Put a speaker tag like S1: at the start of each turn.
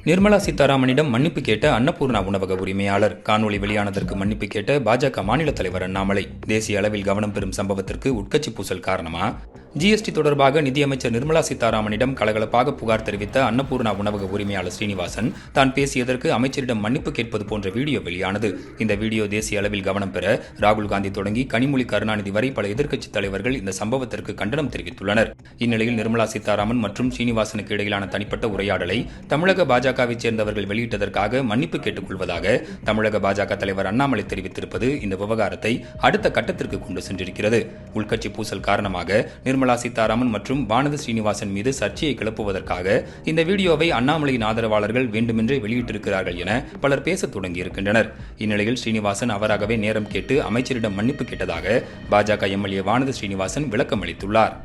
S1: நிர்மலா சீதாராமனிடம் மன்னிப்பு கேட்ட அன்னபூர்ணா உணவக உரிமையாளர். காணொலி வெளியானதற்கு மன்னிப்பு கேட்ட பாஜக மாநில தலைவர் அண்ணாமலை. தேசிய அளவில் கவனம் பெறும் சம்பவத்திற்கு உட்கட்சி பூசல் காரணமா? ஜிஎஸ்டி தொடர்பாக நிதியமைச்சர் நிர்மலா சீதாராமனிடம் கலகலப்பாக புகார் தெரிவித்த அன்னபூர்ணா உணவக உரிமையாளர் ஸ்ரீனிவாசன் தான் பேசியதற்கு அமைச்சரிடம் மன்னிப்பு கேட்பது போன்ற வீடியோ வெளியானது. இந்த வீடியோ தேசிய அளவில் கவனம் பெற ராகுல் காந்தி தொடங்கி கனிமொழி கருணாநிதி வரை பல எதிர்க்கட்சித் தலைவர்கள் இந்த சம்பவத்திற்கு கண்டனம் தெரிவித்துள்ளனர். இந்நிலையில் நிர்மலா சீதாராமன் மற்றும் ஸ்ரீனிவாசனுக்கு இடையிலான தனிப்பட்ட உரையாடலை தமிழக பாஜகவை சேர்ந்தவர்கள் வெளியிட்டதற்காக மன்னிப்பு கேட்டுக் கொள்வதாக தமிழக பாஜக தலைவர் அண்ணாமலை தெரிவித்திருப்பது இந்த விவகாரத்தை அடுத்த கட்டத்திற்கு கொண்டு சென்றிருக்கிறது. உள்கட்சி பூசல் காரணமாக நிர்மலா சீதாராமன் மற்றும் வானதி ஸ்ரீனிவாசன் மீது சர்ச்சையை கிளப்புவதற்காக இந்த வீடியோவை அண்ணாமலையின் ஆதரவாளர்கள் வேண்டுமென்றே வெளியிட்டிருக்கிறார்கள் என பலர் பேசத் தொடங்கியிருக்கின்றனர். இந்நிலையில் ஸ்ரீனிவாசன் அவராகவே நேரம் கேட்டு அமைச்சரிடம் மன்னிப்பு கேட்டதாக பாஜக எம்எல்ஏ வானதி ஸ்ரீனிவாசன் விளக்கம் அளித்துள்ளார்.